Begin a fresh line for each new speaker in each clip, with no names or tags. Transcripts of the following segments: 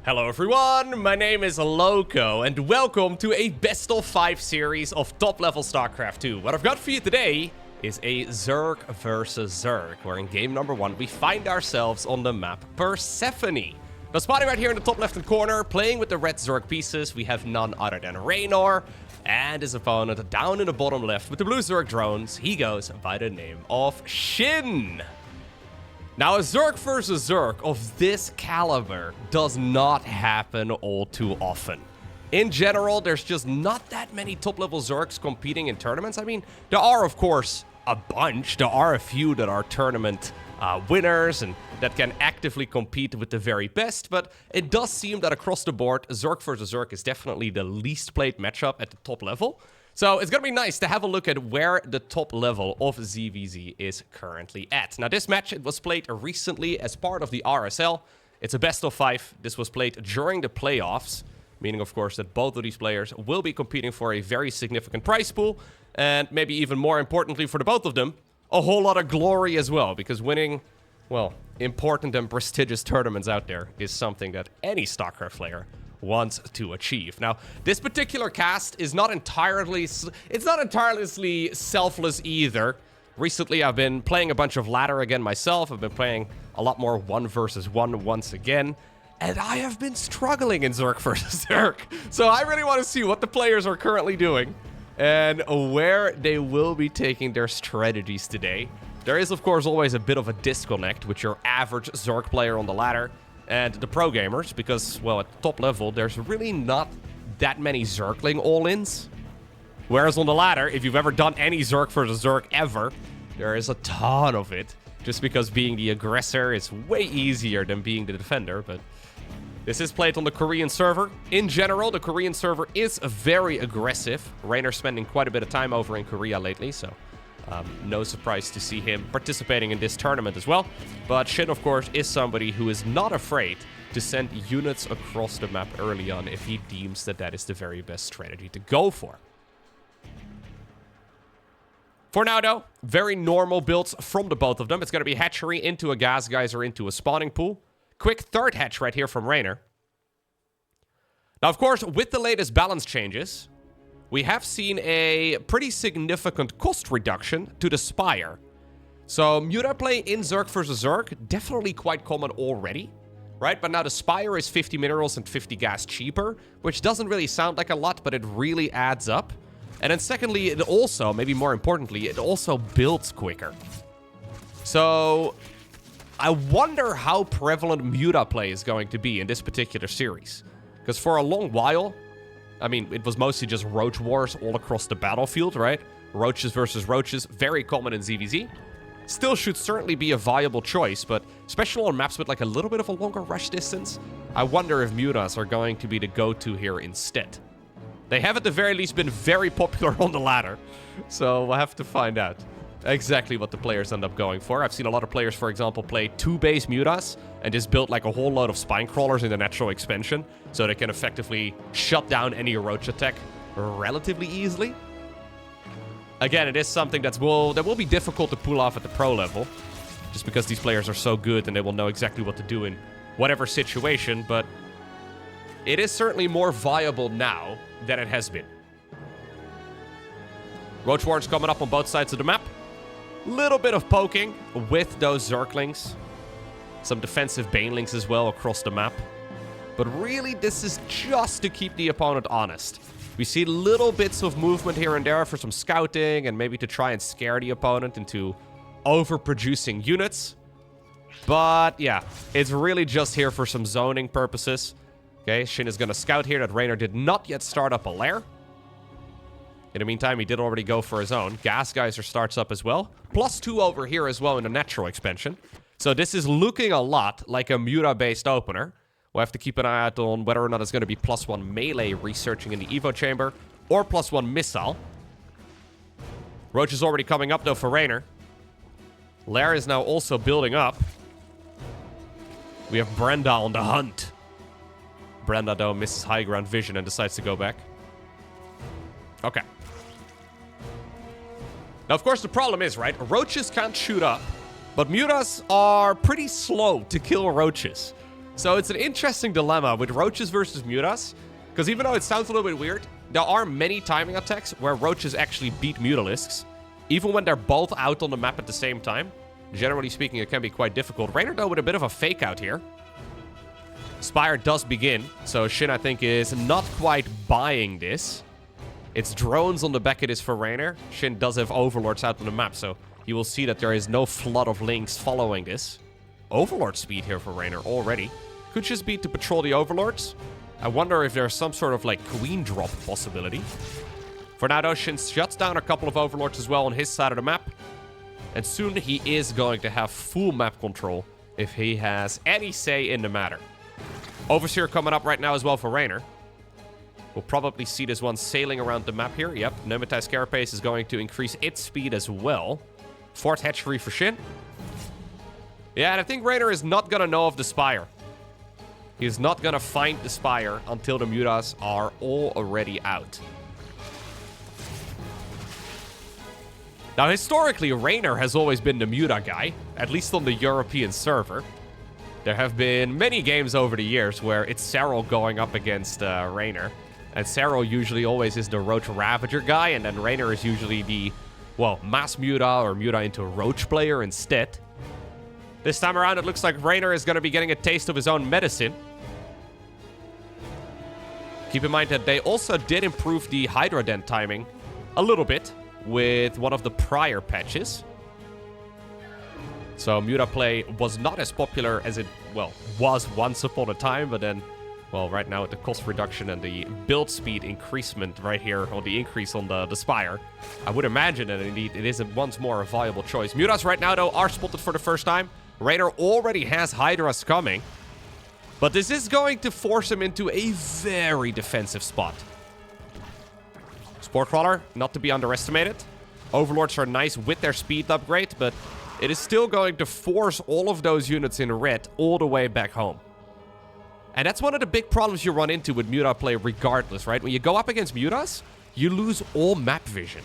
Hello everyone, my name is Loco, and welcome to a best of 5 series of top level StarCraft 2. What I've got for you today is a Zerg versus Zerg, where in game number 1 we find ourselves on the map Persephone. Now spotting right here in the top left hand corner, playing with the red Zerg pieces, we have none other than Reynor, and his opponent down in the bottom left with the blue Zerg drones, he goes by the name of SHIN. Now, a Zerg versus Zerg of this caliber does not happen all too often. In general, there's just not that many top-level Zergs competing in tournaments. I mean, there are, of course, a bunch. There are a few that are tournament winners and that can actively compete with the very best, but it does seem that across the board, Zerg versus Zerg is definitely the least played matchup at the top level. So it's going to be nice to have a look at where the top level of ZVZ is currently at. Now this match, it was played recently as part of the RSL. It's a best of 5. This was played during the playoffs, meaning of course that both of these players will be competing for a very significant prize pool. And maybe even more importantly for the both of them, a whole lot of glory as well. Because winning, well, important and prestigious tournaments out there is something that any StarCraft player wants to achieve. Now, this particular cast is not entirely selfless either. Recently, I've been playing a bunch of ladder again myself. I've been playing a lot more 1 versus 1 once again, and I have been struggling in Zerg versus Zerg. So I really want to see what the players are currently doing and where they will be taking their strategies today. There is, of course, always a bit of a disconnect with your average Zerg player on the ladder and the pro gamers, because, well, at the top level, there's really not that many Zergling all-ins. Whereas on the ladder, if you've ever done any Zerg versus Zerg ever, there is a ton of it, just because being the aggressor is way easier than being the defender. But this is played on the Korean server. In general, the Korean server is very aggressive. Reynor spending quite a bit of time over in Korea lately, so no surprise to see him participating in this tournament as well. But SHIN, of course, is somebody who is not afraid to send units across the map early on if he deems that that is the very best strategy to go for. For now, though, very normal builds from the both of them. It's going to be hatchery into a gas geyser into a spawning pool. Quick third hatch right here from Reynor. Now, of course, with the latest balance changes, we have seen a pretty significant cost reduction to the Spire. So, Muta play in Zerg versus Zerg, definitely quite common already, right? But now the Spire is 50 minerals and 50 gas cheaper, which doesn't really sound like a lot, but it really adds up. And then secondly, it also, maybe more importantly, it also builds quicker. So, I wonder how prevalent Muta play is going to be in this particular series. Because for a long while, I mean, it was mostly just roach wars all across the battlefield, right? Roaches versus roaches, very common in ZVZ. Still should certainly be a viable choice, but especially on maps with like a little bit of a longer rush distance, I wonder if Mutas are going to be the go-to here instead. They have at the very least been very popular on the ladder, so we'll have to find out exactly what the players end up going for. I've seen a lot of players, for example, play 2 base Mutas and just build like a whole load of spine crawlers in the natural expansion so they can effectively shut down any roach attack relatively easily. Again, it is something that will be difficult to pull off at the pro level, just because these players are so good and they will know exactly what to do in whatever situation, but it is certainly more viable now than it has been. Roach Wars coming up on both sides of the map. Little bit of poking with those Zerglings. Some defensive Banelings as well across the map. But really, this is just to keep the opponent honest. We see little bits of movement here and there for some scouting and maybe to try and scare the opponent into overproducing units. But yeah, it's really just here for some zoning purposes. Okay, SHIN is going to scout here that Reynor did not yet start up a lair. In the meantime, he did already go for his own. Gas Geyser starts up as well. +2 over here as well in the natural expansion. So this is looking a lot like a Muta-based opener. We'll have to keep an eye out on whether or not it's going to be +1 melee researching in the Evo chamber or +1 missile. Roach is already coming up though for Reynor. Lair is now also building up. We have Brenda on the hunt. Brenda though misses high ground vision and decides to go back. Okay. Now, of course, the problem is, right, roaches can't shoot up, but Mutas are pretty slow to kill roaches. So it's an interesting dilemma with roaches versus mutas. Because even though it sounds a little bit weird, there are many timing attacks where roaches actually beat Mutalisks, even when they're both out on the map at the same time. Generally speaking, it can be quite difficult. Reynor, though, with a bit of a fake out here. Spire does begin, so SHIN, I think, is not quite buying this. It's drones on the back of this for Reynor. SHIN does have overlords out on the map, so you will see that there is no flood of links following this. Overlord speed here for Reynor already. Could just be to patrol the overlords. I wonder if there's some sort of, like, queen drop possibility. For now, though, SHIN shuts down a couple of overlords as well on his side of the map. And soon he is going to have full map control if he has any say in the matter. Overseer coming up right now as well for Reynor. We'll probably see this one sailing around the map here. Yep, Nematized Carapace is going to increase its speed as well. Fourth hatchery for SHIN. Yeah, and I think Reynor is not going to know of the Spire. He's not going to find the Spire until the mutas are all already out. Now, historically, Reynor has always been the muta guy, at least on the European server. There have been many games over the years where it's Cyril going up against Reynor. And Cyril usually always is the Roach Ravager guy, and then Reynor is usually the, well, mass muta or muta into Roach player instead. This time around, it looks like Reynor is going to be getting a taste of his own medicine. Keep in mind that they also did improve the Hydra Den timing a little bit with one of the prior patches. So muta play was not as popular as it, well, was once upon a time, but then, well, right now with the cost reduction and the build speed increasement right here, or the increase on the Spire, I would imagine that indeed it is once more a viable choice. Mutas right now, though, are spotted for the first time. Reynor already has Hydras coming, but this is going to force him into a very defensive spot. Spore Crawler, not to be underestimated. Overlords are nice with their speed upgrade, but it is still going to force all of those units in red all the way back home. And that's one of the big problems you run into with muta play regardless, right? When you go up against mutas, you lose all map vision.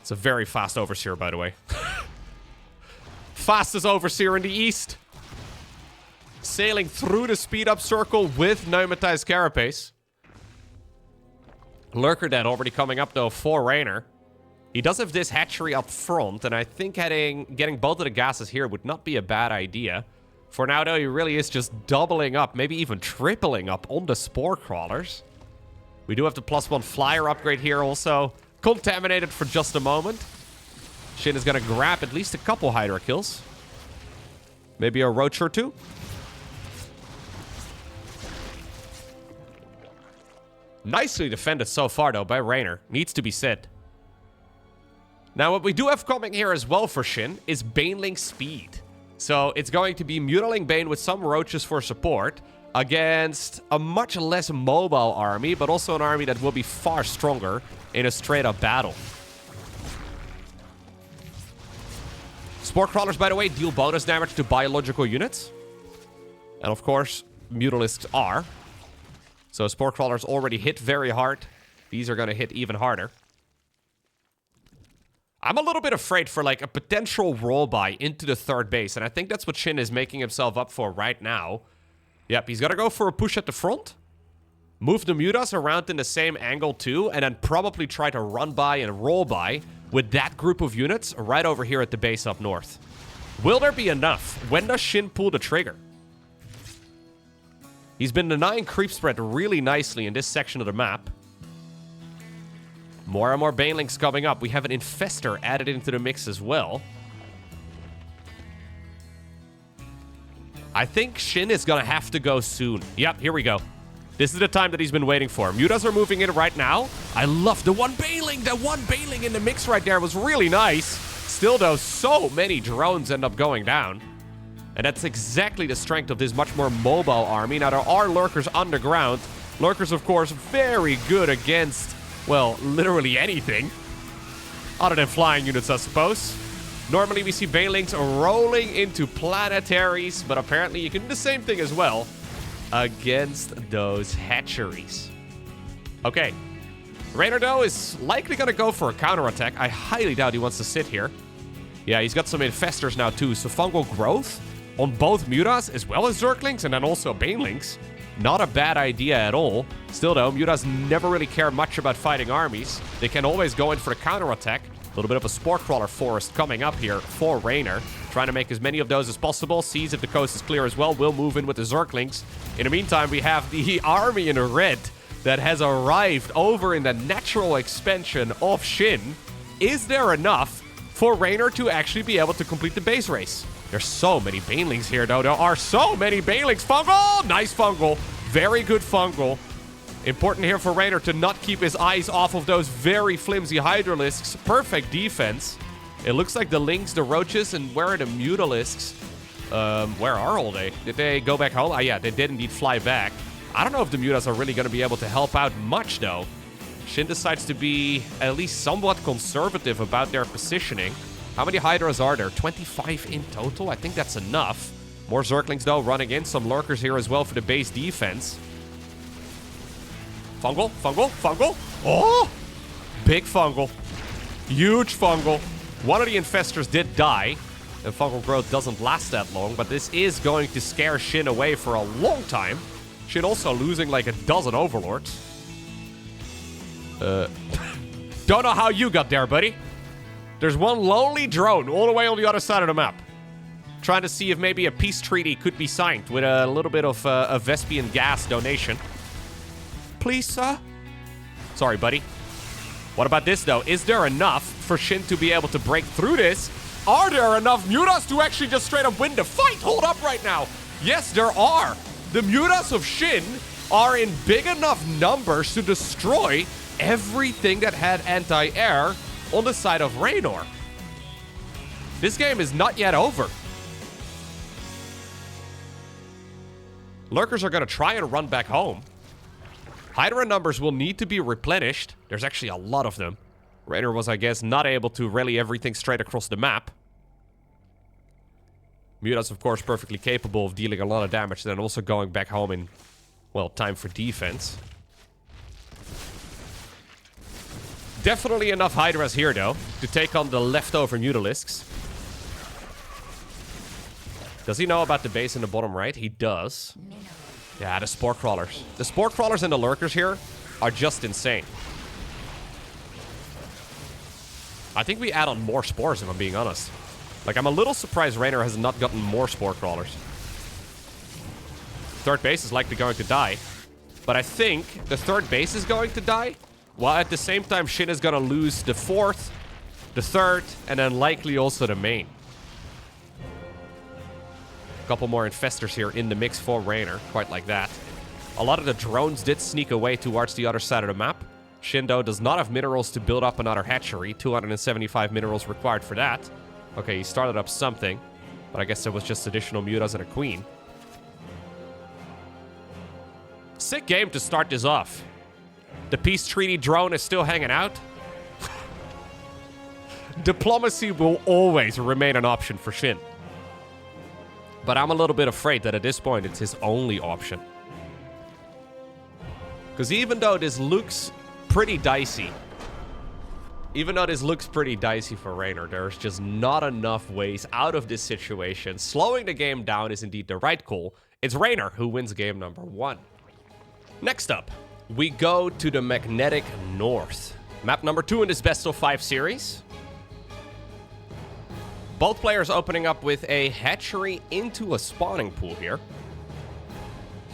It's a very fast Overseer, by the way. Fastest Overseer in the east. Sailing through the speed-up circle with Nematized Carapace. Lurker then already coming up, though, for Reynor. He does have this hatchery up front, and I think getting both of the gases here would not be a bad idea. For now, though, he really is just doubling up, maybe even tripling up on the Spore Crawlers. We do have the +1 flyer upgrade here also. Contaminated for just a moment. SHIN is going to grab at least a couple Hydra kills. Maybe a Roach or two. Nicely defended so far, though, by Reynor. Needs to be said. Now, what we do have coming here as well for SHIN is Baneling speed. So, it's going to be Mutaling Bane with some Roaches for support against a much less mobile army, but also an army that will be far stronger in a straight-up battle. Spore Crawlers, by the way, deal bonus damage to biological units. And, of course, Mutalisks are. So Spore Crawlers already hit very hard. These are going to hit even harder. I'm a little bit afraid for, like, a potential roll-by into the third base. And I think that's what SHIN is making himself up for right now. Yep, he's going to go for a push at the front. Move the mutas around in the same angle, too. And then probably try to run by and roll by with that group of units right over here at the base up north. Will there be enough? When does SHIN pull the trigger? He's been denying creep spread really nicely in this section of the map. More and more Banelings coming up. We have an Infestor added into the mix as well. I think SHIN is going to have to go soon. Yep, here we go. This is the time that he's been waiting for. Mutas are moving in right now. I love the one Baneling. The one Baneling in the mix right there was really nice. Still, though, so many drones end up going down. And that's exactly the strength of this much more mobile army. Now, there are Lurkers underground. Lurkers, of course, very good against, well, literally anything. Other than flying units, I suppose. Normally, we see Banelings rolling into planetaries, but apparently you can do the same thing as well against those hatcheries. Okay. Reynor, though, is likely going to go for a counterattack. I highly doubt he wants to sit here. Yeah, he's got some infestors now too. So fungal growth on both mutas as well as zerglings and then also banelings. Not a bad idea at all. Still though, mutas never really care much about fighting armies. They can always go in for the counterattack. A little bit of a spore crawler forest coming up here for Reynor. Trying to make as many of those as possible. Sees if the coast is clear as well. Will move in with the zerglings. In the meantime, we have the army in red that has arrived over in the natural expansion of SHIN. Is there enough for Reynor to actually be able to complete the base race? There's so many banelings here, though. There are so many banelings. Fungal! Nice fungal. Very good fungal. Important here for Reynor to not keep his eyes off of those very flimsy Hydralisks. Perfect defense. It looks like the Lynx, the Roaches, and where are the Mutalisks? Where are all they? Did they go back home? Yeah, they did indeed fly back. I don't know if the Mutas are really going to be able to help out much, though. SHIN decides to be at least somewhat conservative about their positioning. How many Hydras are there? 25 in total? I think that's enough. More Zerglings, though, running in. Some Lurkers here as well for the base defense. Fungal, fungal, fungal. Oh! Big fungal. Huge fungal. One of the infestors did die. And fungal growth doesn't last that long. But this is going to scare SHIN away for a long time. SHIN also losing like a dozen overlords. Don't know how you got there, buddy. There's one lonely drone all the way on the other side of the map. Trying to see if maybe a peace treaty could be signed with a little bit of a Vespian gas donation. Please, sir? Sorry, buddy. What about this, though? Is there enough for SHIN to be able to break through this? Are there enough mutas to actually just straight up win the fight? Hold up right now. Yes, there are. The mutas of SHIN are in big enough numbers to destroy everything that had anti-air on the side of Reynor. This game is not yet over. Lurkers are going to try and run back home. Hydra numbers will need to be replenished. There's actually a lot of them. Reynor was, I guess, not able to rally everything straight across the map. Mutas, of course, perfectly capable of dealing a lot of damage, then also going back home in, well, time for defense. Definitely enough Hydras here, though, to take on the leftover Ultralisks. Does he know about the base in the bottom right? He does. Yeah, the Spore Crawlers. The Spore Crawlers and the Lurkers here are just insane. I think we add on more spores, if I'm being honest. Like, I'm a little surprised Reynor has not gotten more Spore Crawlers. Third base is likely going to die. But I think the third base is going to die, while at the same time SHIN is going to lose the fourth, the third, and then likely also the main. A couple more infestors here in the mix for Reynor, quite like that. A lot of the drones did sneak away towards the other side of the map. SHIN, though, does not have minerals to build up another hatchery. 275 minerals required for that. Okay, he started up something, but I guess there was just additional mutas and a queen. Sick game to start this off. The peace treaty drone is still hanging out. Diplomacy will always remain an option for SHIN. But I'm a little bit afraid that at this point it's his only option. Because even though this looks pretty dicey, for Reynor, there's just not enough ways out of this situation. Slowing the game down is indeed the right call. It's Reynor who wins game number 1. Next up, we go to the Magnetic North. Map number 2 in this best of 5 series. Both players opening up with a hatchery into a spawning pool here.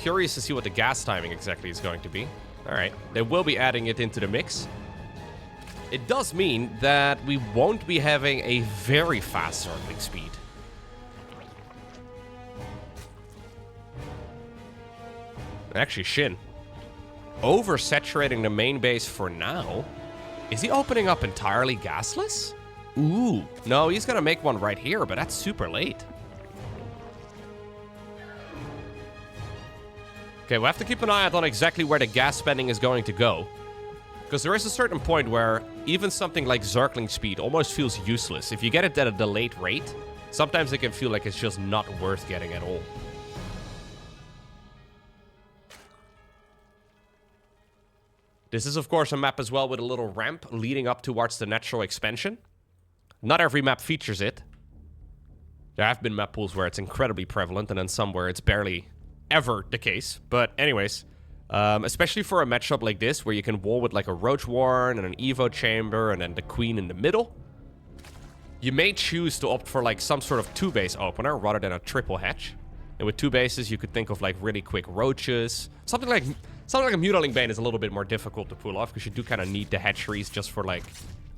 Curious to see what the gas timing exactly is going to be. Alright, they will be adding it into the mix. It does mean that we won't be having a very fast circling speed. Actually, SHIN oversaturating the main base for now. Is he opening up entirely gasless? Ooh. No, he's gonna make one right here, but that's super late. Okay, we'll have to keep an eye out on exactly where the gas spending is going to go. Because there is a certain point where even something like Zergling speed almost feels useless. If you get it at a delayed rate, sometimes it can feel like it's just not worth getting at all. This is, of course, a map as well with a little ramp leading up towards the natural expansion. Not every map features it. There have been map pools where it's incredibly prevalent, and then some where it's barely ever the case. But anyways, especially for a matchup like this, where you can wall with like a Roach Warren and an Evo Chamber, and then the Queen in the middle, you may choose to opt for like some sort of 2-base opener rather than a triple hatch. And with 2 bases, you could think of like really quick roaches. Something like a Mutaling Bane is a little bit more difficult to pull off, because you do kind of need the hatcheries just for like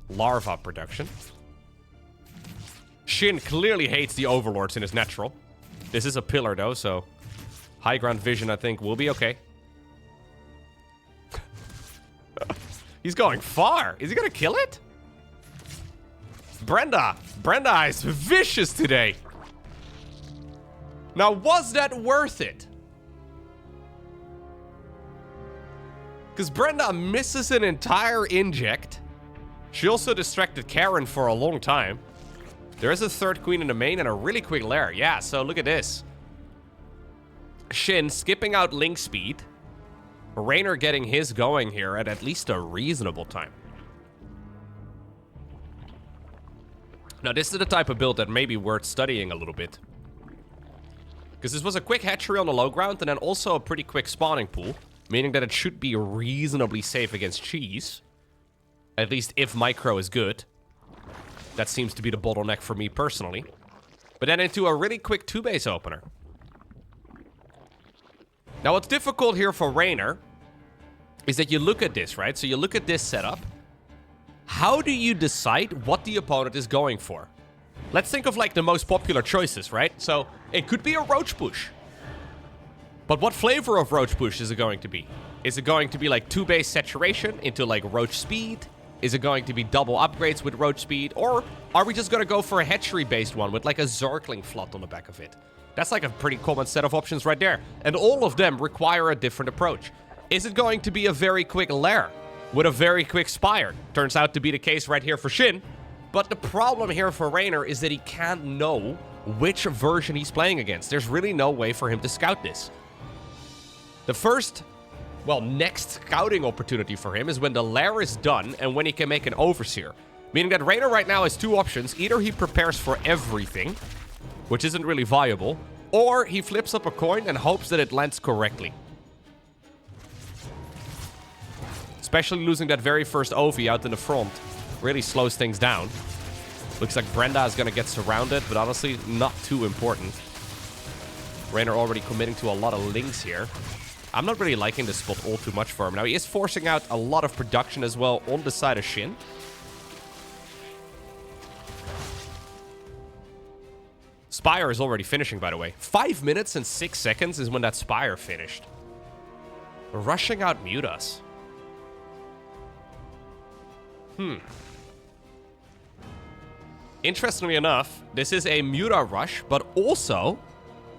larva production. SHIN clearly hates the Overlords in his natural. This is a pillar though, so high ground vision I think will be okay. He's going far. Is he gonna kill it? Brenda is vicious today. Now, was that worth it? Because Brenda misses an entire inject. She also distracted Karen for a long time. There is a 3rd queen in the main and a really quick lair. Yeah, so look at this. SHIN skipping out link speed. Reynor getting his going here at least a reasonable time. Now, this is the type of build that may be worth studying a little bit. Because this was a quick hatchery on the low ground and then also a pretty quick spawning pool. Meaning that it should be reasonably safe against cheese. At least if micro is good. That seems to be the bottleneck for me personally. But then into a really quick 2-base opener. Now what's difficult here for Reynor is that you look at this, right? So you look at this setup. How do you decide what the opponent is going for? Let's think of like the most popular choices, right? So it could be a Roach Push. But what flavor of Roach Push is it going to be? Is it going to be like 2-base saturation into like Roach Speed? Is it going to be double upgrades with Roach Speed? Or are we just going to go for a hatchery-based one with like a Zergling Flood on the back of it? That's like a pretty common set of options right there. And all of them require a different approach. Is it going to be a very quick lair with a very quick Spire? Turns out to be the case right here for SHIN. But the problem here for Reynor is that he can't know which version he's playing against. There's really no way for him to scout this. The first, well, next scouting opportunity for him is when the lair is done and when he can make an Overseer. Meaning that Reynor right now has 2 options. Either he prepares for everything, which isn't really viable, or he flips up a coin and hopes that it lands correctly. Especially losing that very first Ovi out in the front really slows things down. Looks like Brenda is going to get surrounded, but honestly, not too important. Reynor already committing to a lot of links here. I'm not really liking this spot all too much for him. Now, he is forcing out a lot of production as well on the side of SHIN. Spire is already finishing, by the way. 5 minutes and 6 seconds is when that Spire finished. Rushing out Mutas. Interestingly enough, this is a Muta rush, but also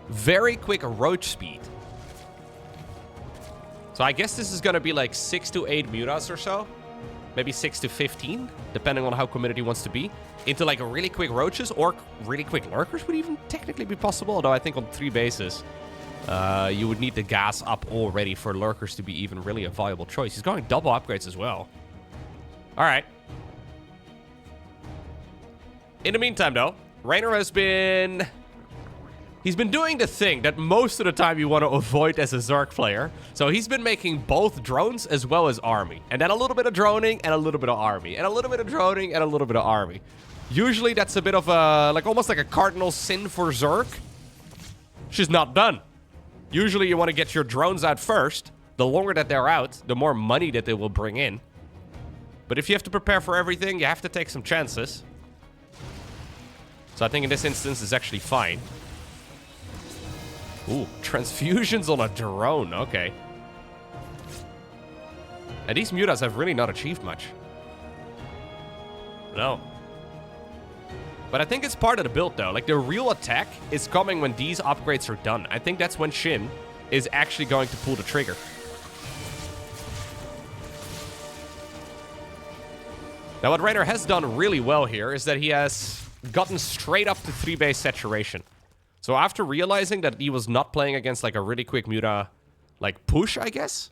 very quick Roach Speed. So I guess this is going to be like 6 to 8 Mutas or so. Maybe 6 to 15, depending on how committed he wants to be. Into like a really quick Roaches or really quick Lurkers would even technically be possible. Although I think on 3 bases, you would need the gas up already for Lurkers to be even really a viable choice. He's going double upgrades as well. All right. In the meantime, though, Reynor has been... He's been doing the thing that most of the time you want to avoid as a Zerg player. So he's been making both drones as well as army. And then a little bit of droning and a little bit of army. And a little bit of droning and a little bit of army. Usually that's a bit of a... like almost like a cardinal sin for Zerg. She's not done. Usually you want to get your drones out first. The longer that they're out, the more money that they will bring in. But if you have to prepare for everything, you have to take some chances. So I think in this instance, it's actually fine. Ooh, transfusions on a drone. Okay. And these Mutas have really not achieved much. No. But I think it's part of the build, though. Like, the real attack is coming when these upgrades are done. I think that's when SHIN is actually going to pull the trigger. Now, what Reynor has done really well here is that he has gotten straight up to 3-base saturation. So after realizing that he was not playing against like a really quick Muta, like push, I guess.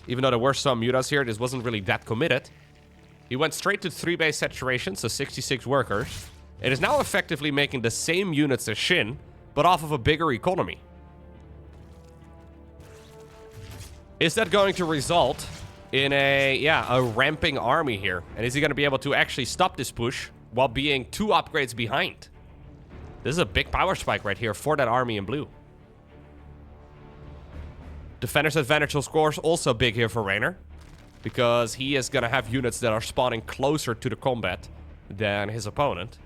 Even though there were some Mutas here, this wasn't really that committed. He went straight to 3 base saturation, so 66 workers. It is now effectively making the same units as SHIN, but off of a bigger economy. Is that going to result in a ramping army here? And is he going to be able to actually stop this push while being 2 upgrades behind? This is a big power spike right here for that army in blue. Defender's advantage on scores also big here for Reynor, because he is going to have units that are spawning closer to the combat than his opponent.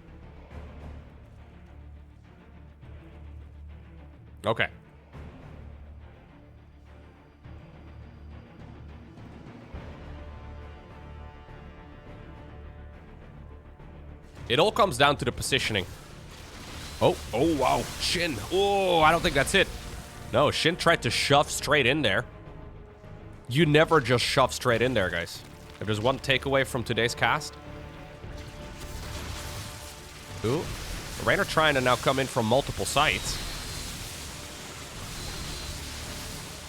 Okay. It all comes down to the positioning. Oh, wow. SHIN. Oh, I don't think that's it. No, SHIN tried to shove straight in there. You never just shove straight in there, guys. If there's one takeaway from today's cast. Ooh. Reynor trying to now come in from multiple sides.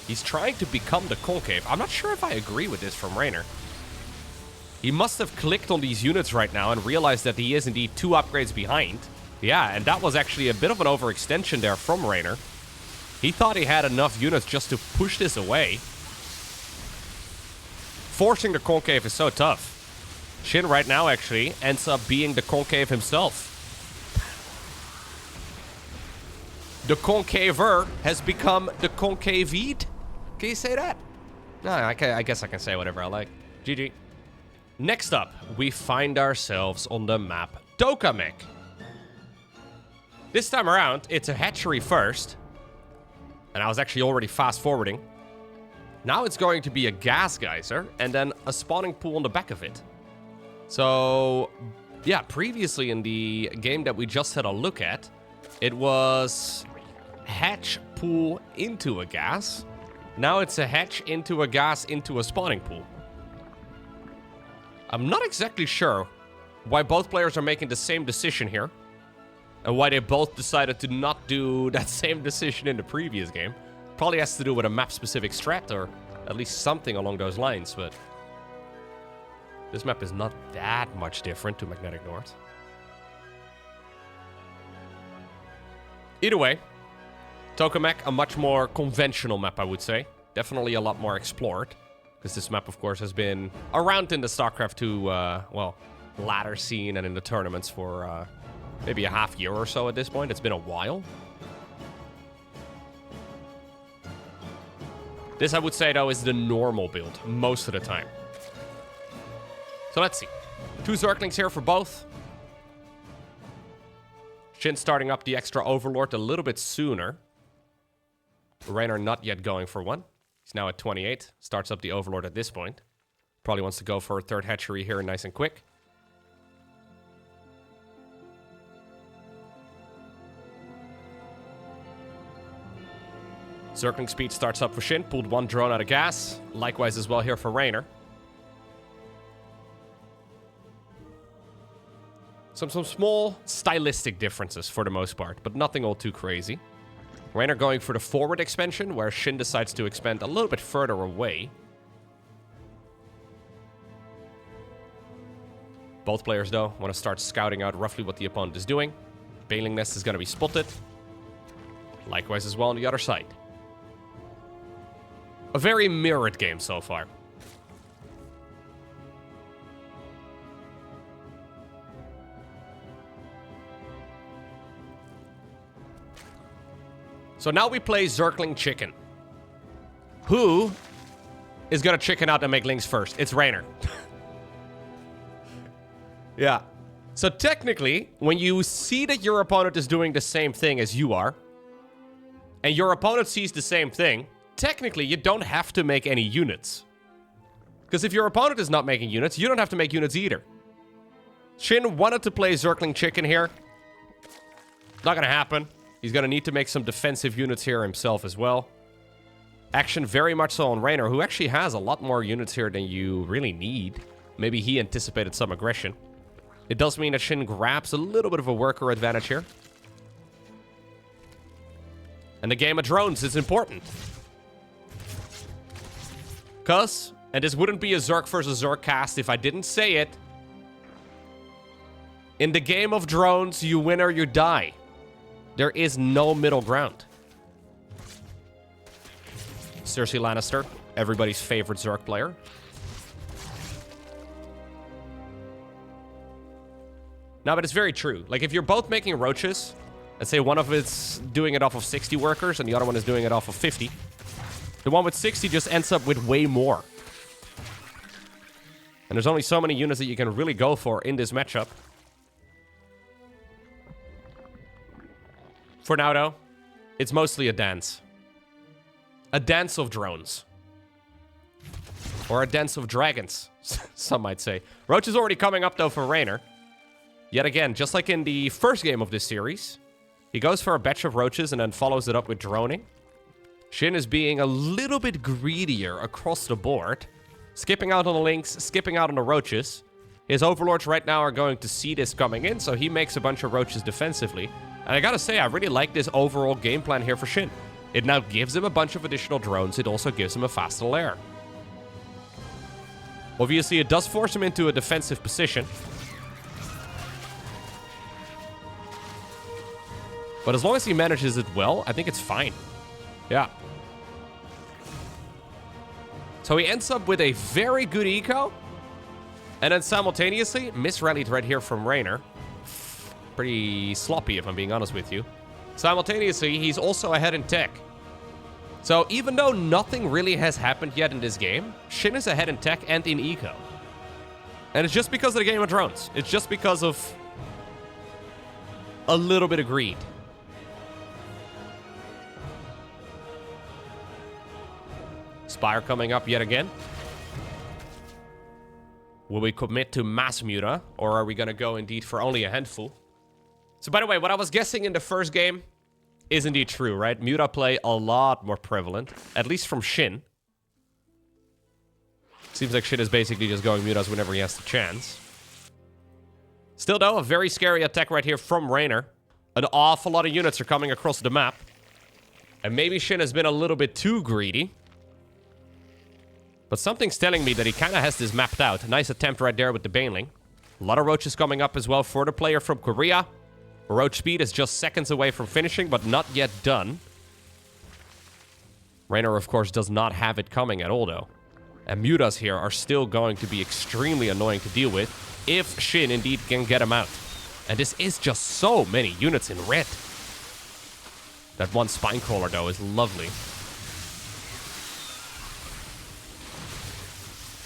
He's trying to become the concave. I'm not sure if I agree with this from Reynor. He must have clicked on these units right now and realized that he is indeed 2 upgrades behind. Yeah, and that was actually a bit of an overextension there from Reynor. He thought he had enough units just to push this away. Forcing the concave is so tough. SHIN right now actually ends up being the concave himself. The concaver has become the concaved. Can you say that? No, I guess I can say whatever I like. GG. Next up, we find ourselves on the map Tokea. This time around, it's a hatchery first. And I was actually already fast forwarding. Now it's going to be a gas geyser and then a spawning pool on the back of it. So, yeah, previously in the game that we just had a look at, it was hatch pool into a gas. Now it's a hatch into a gas into a spawning pool. I'm not exactly sure why both players are making the same decision here. And why they both decided to not do that same decision in the previous game. Probably has to do with a map-specific strat or at least something along those lines, but this map is not that much different to Magnetic North. Either way, Tokea, a much more conventional map, I would say. Definitely a lot more explored. Because this map, of course, has been around in the StarCraft 2, well, ladder scene and in the tournaments for maybe a half year or so at this point. It's been a while. This, I would say, though, is the normal build most of the time. So let's see. 2 Zerglings here for both. SHIN starting up the extra Overlord a little bit sooner. Reynor not yet going for one. He's now at 28. Starts up the Overlord at this point. Probably wants to go for a 3rd hatchery here nice and quick. Zergling speed starts up for SHIN. Pulled 1 drone out of gas. Likewise as well here for Reynor. Some small stylistic differences for the most part, but nothing all too crazy. Reynor going for the forward expansion, where SHIN decides to expand a little bit further away. Both players, though, want to start scouting out roughly what the opponent is doing. Baling Nest is going to be spotted. Likewise as well on the other side. A very mirrored game so far. So now we play Zergling Chicken. Who is going to chicken out and make lings first? It's Reynor. Yeah. So technically, when you see that your opponent is doing the same thing as you are, and your opponent sees the same thing, technically you don't have to make any units. Because if your opponent is not making units, you don't have to make units either. SHIN wanted to play Zergling Chicken here. Not going to happen. He's going to need to make some defensive units here himself as well. Action very much so on Reynor, who actually has a lot more units here than you really need. Maybe he anticipated some aggression. It does mean that SHIN grabs a little bit of a worker advantage here. And the game of drones is important. Because, and this wouldn't be a Zerg versus Zerg cast if I didn't say it, In the game of drones, you win or you die. There is no middle ground. Cersei Lannister, everybody's favorite Zerg player. No, but it's very true. Like, if you're both making roaches, and say one of it's doing it off of 60 workers and the other one is doing it off of 50, the one with 60 just ends up with way more. And there's only so many units that you can really go for in this matchup. For now, though, it's mostly a dance. A dance of drones. Or a dance of dragons, some might say. Roach is already coming up, though, for Reynor. Yet again, just like in the first game of this series, he goes for a batch of roaches and then follows it up with droning. SHIN is being a little bit greedier across the board. Skipping out on the links, skipping out on the roaches. His overlords right now are going to see this coming in, so he makes a bunch of roaches defensively. And I gotta say, I really like this overall game plan here for SHIN. It now gives him a bunch of additional drones. It also gives him a faster lair. Obviously, it does force him into a defensive position. But as long as he manages it well, I think it's fine. Yeah. So he ends up with a very good eco. And then simultaneously, misrallied right here from Reynor. Pretty sloppy, if I'm being honest with you. Simultaneously, he's also ahead in tech. So even though nothing really has happened yet in this game, SHIN is ahead in tech and in eco. And it's just because of the game of drones. It's just because of a little bit of greed. Spire coming up yet again. Will we commit to mass muta, or are we going to go indeed for only a handful? So by the way, what I was guessing in the first game is indeed true, right? Muta play a lot more prevalent, at least from SHIN. Seems like SHIN is basically just going mutas whenever he has the chance. Still though, a very scary attack right here from Reynor. An awful lot of units are coming across the map. And maybe SHIN has been a little bit too greedy. But something's telling me that he kind of has this mapped out. Nice attempt right there with the Baneling. A lot of roaches coming up as well for the player from Korea. Roach speed is just seconds away from finishing, but not yet done. Reynor, of course, does not have it coming at all, though. And mutas here are still going to be extremely annoying to deal with if SHIN indeed can get him out. And this is just so many units in red. That one spine crawler, though, is lovely.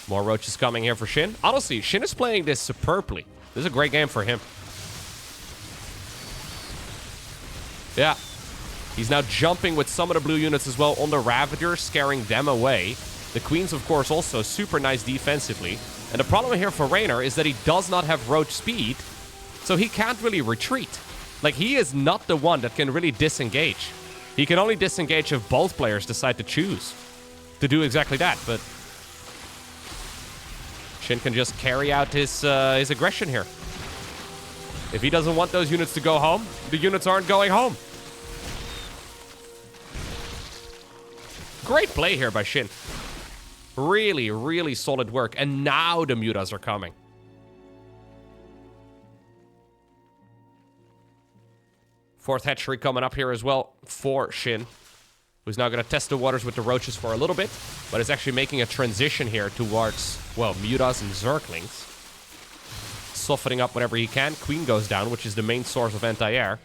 More roaches coming here for SHIN. Honestly, SHIN is playing this superbly. This is a great game for him. Yeah. He's now jumping with some of the blue units as well on the Ravagers, scaring them away. The Queens, of course, also super nice defensively. And the problem here for Reynor is that he does not have roach speed, so he can't really retreat. Like, he is not the one that can really disengage. He can only disengage if both players decide to choose to do exactly that, but SHIN can just carry out his aggression here. If he doesn't want those units to go home, the units aren't going home. Great play here by SHIN. Really, really solid work. And now the mutas are coming. Fourth hatchery coming up here as well for SHIN, who's now going to test the waters with the roaches for a little bit, but is actually making a transition here towards, well, mutas and zerglings. Softening up whenever he can. Queen goes down, which is the main source of anti-air.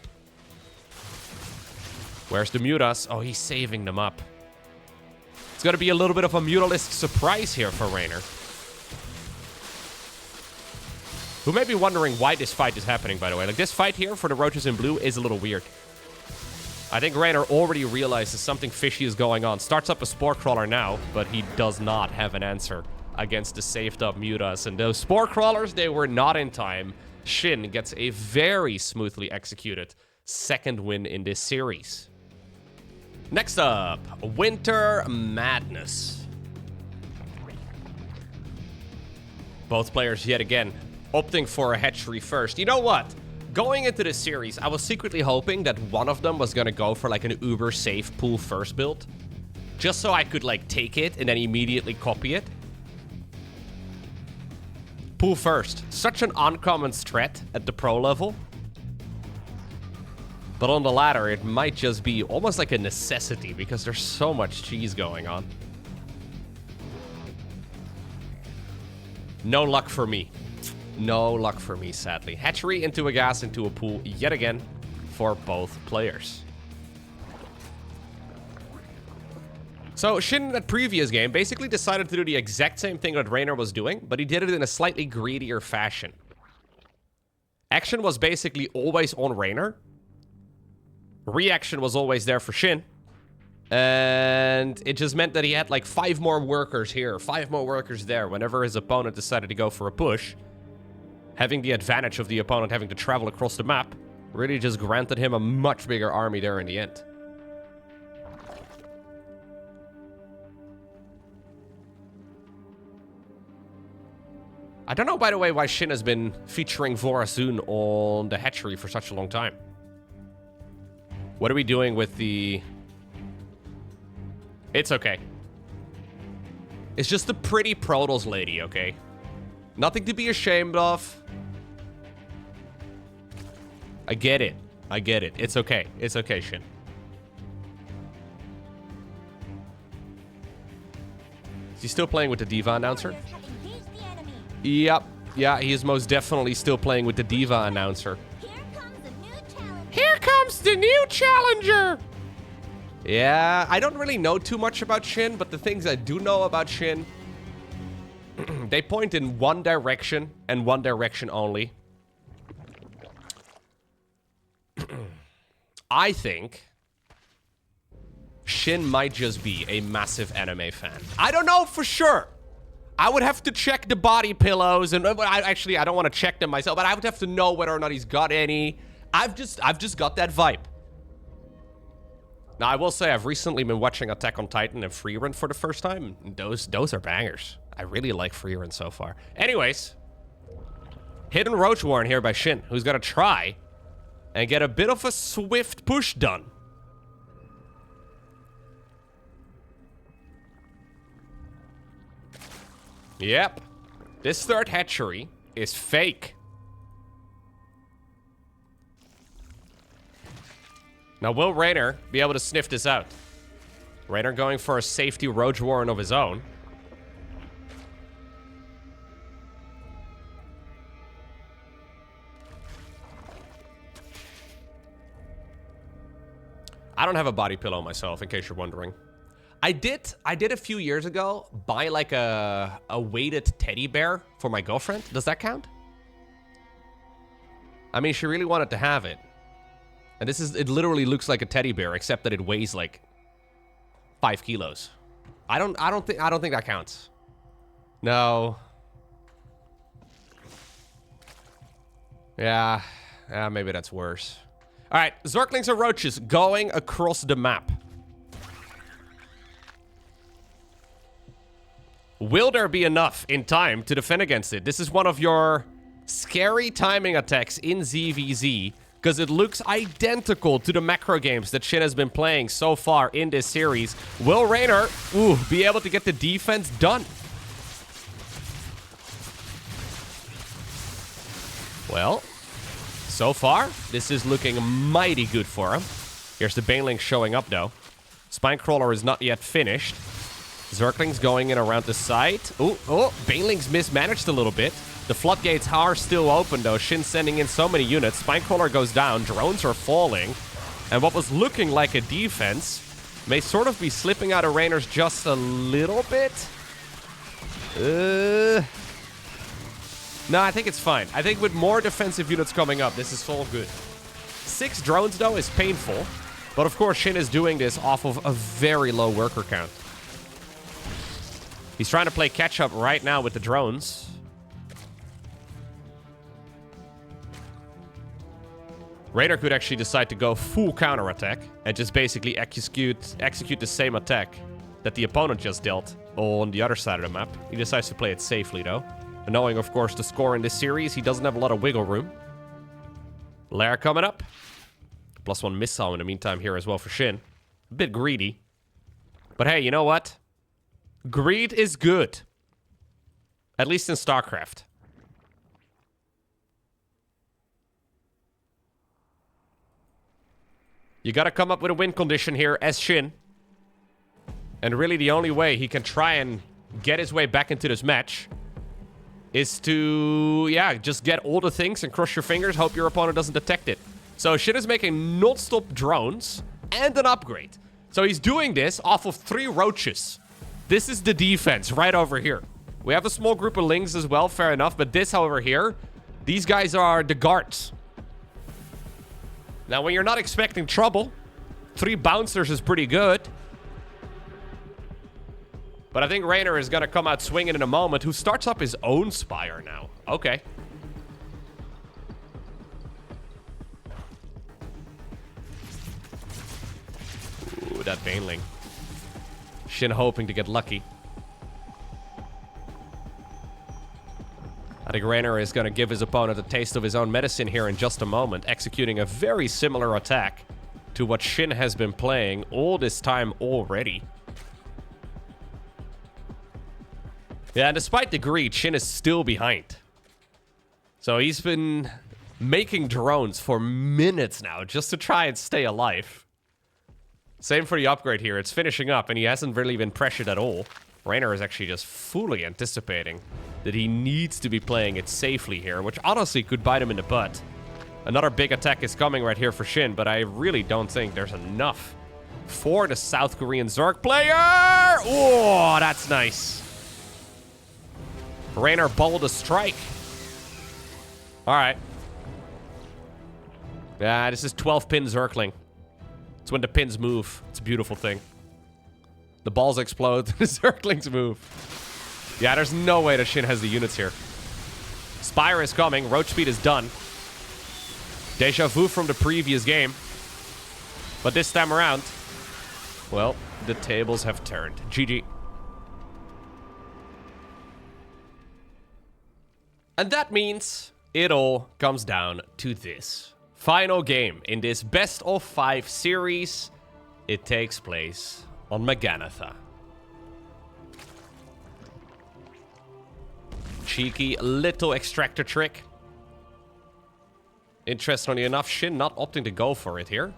Where's the mutas? Oh, he's saving them up. It's going to be a little bit of a Ultralisk surprise here for Reynor, who may be wondering why this fight is happening, by the way. Like, this fight here for the roaches in blue is a little weird. I think Reynor already realizes something fishy is going on. Starts up a Spore Crawler now, but he does not have an answer against the saved up mutas. And those Spore Crawlers, they were not in time. SHIN gets a very smoothly executed second win in this series. Next up, Winter Madness. Both players yet again opting for a hatchery first. You know what? Going into this series, I was secretly hoping that one of them was going to go for like an uber safe pool first build. Just so I could like take it and then immediately copy it. Pool first. Such an uncommon threat at the pro level. But on the ladder, it might just be almost like a necessity because there's so much cheese going on. No luck for me. No luck for me, sadly. Hatchery into a gas into a pool yet again for both players. So SHIN in that previous game basically decided to do the exact same thing that Reynor was doing, but he did it in a slightly greedier fashion. Action was basically always on Reynor. Reaction was always there for SHIN. And it just meant that he had like 5 more workers here, 5 more workers there whenever his opponent decided to go for a push. Having the advantage of the opponent having to travel across the map really just granted him a much bigger army there in the end. I don't know, by the way, why SHIN has been featuring Vorazun on the hatchery for such a long time. What are we doing with the... It's okay. It's just a pretty Protoss lady, okay? Nothing to be ashamed of. I get it. I get it. It's okay. It's okay, SHIN. Is he still playing with the Diva announcer? Yep. Yeah, he is most definitely still playing with the Diva announcer. Here comes the new challenger! Yeah, I don't really know too much about SHIN, but the things I do know about SHIN, they point in one direction and one direction only. I think SHIN might just be a massive anime fan. I don't know for sure. I would have to check the body pillows, and actually, I don't want to check them myself, but I would have to know whether or not he's got any. I've just got that vibe. Now, I will say I've recently been watching Attack on Titan and Freerun for the first time. Those are bangers. I really like Freerun so far. Anyways, Hidden Roach Warren here by SHIN, who's gonna try and get a bit of a swift push done. Yep. This third hatchery is fake. Now, will Reynor be able to sniff this out? Reynor going for a safety Roach Warren of his own. I don't have a body pillow myself, in case you're wondering. I did a few years ago buy like a weighted teddy bear for my girlfriend. Does that count? I mean, she really wanted to have it. And it literally looks like a teddy bear, except that it weighs like 5 kilos. I don't think that counts. No. Yeah, maybe that's worse. All right, Zerglings and Roaches going across the map. Will there be enough in time to defend against it? This is one of your scary timing attacks in ZVZ, because it looks identical to the macro games that SHIN has been playing so far in this series. Will Reynor be able to get the defense done? Well, so far, this is looking mighty good for him. Here's the Baneling showing up, though. Spinecrawler is not yet finished. Zerglings going in around the site. Baneling's mismanaged a little bit. The floodgates are still open, though. SHIN sending in so many units. Spinecrawler goes down. Drones are falling. And what was looking like a defense may sort of be slipping out of Reynor's just a little bit. No, I think it's fine. I think with more defensive units coming up, this is all good. 6 drones, though, is painful. But, of course, SHIN is doing this off of a very low worker count. He's trying to play catch-up right now with the drones. Reynor could actually decide to go full counter-attack and just basically execute the same attack that the opponent just dealt on the other side of the map. He decides to play it safely, though. And knowing, of course, the score in this series, he doesn't have a lot of wiggle room. Lair coming up. +1 missile in the meantime here as well for SHIN. A bit greedy. But hey, you know what? Greed is good. At least in StarCraft. You gotta come up with a win condition here as SHIN. And really the only way he can try and get his way back into this match is to, yeah, just get all the things and cross your fingers, hope your opponent doesn't detect it. So SHIN is making non-stop drones and an upgrade. So he's doing this off of 3 roaches. This is the defense right over here. We have a small group of lings as well, fair enough. But this, however, here, these guys are the guards. Now, when you're not expecting trouble, 3 bouncers is pretty good. But I think Reynor is going to come out swinging in a moment. Who starts up his own Spire now. Okay. Ooh, that Baneling. SHIN hoping to get lucky. I think Reynor is going to give his opponent a taste of his own medicine here in just a moment, executing a very similar attack to what SHIN has been playing all this time already. Yeah, and despite the greed, SHIN is still behind. So he's been making drones for minutes now just to try and stay alive. Same for the upgrade here. It's finishing up, and he hasn't really been pressured at all. Reynor is actually just fully anticipating that he needs to be playing it safely here, which honestly could bite him in the butt. Another big attack is coming right here for SHIN, but I really don't think there's enough for the South Korean Zerg player. Oh, that's nice. Reynor bowled a strike. All right. Yeah, this is 12-pin Zergling. It's when the pins move. It's a beautiful thing. The balls explode. The Zerglings move. Yeah, there's no way that SHIN has the units here. Spire is coming. Roach speed is done. Deja vu from the previous game. But this time around, well, the tables have turned. GG. And that means it all comes down to this. Final game in this best of 5 series. It takes place on Megannatha. Cheeky little extractor trick. Interestingly enough, SHIN not opting to go for it here.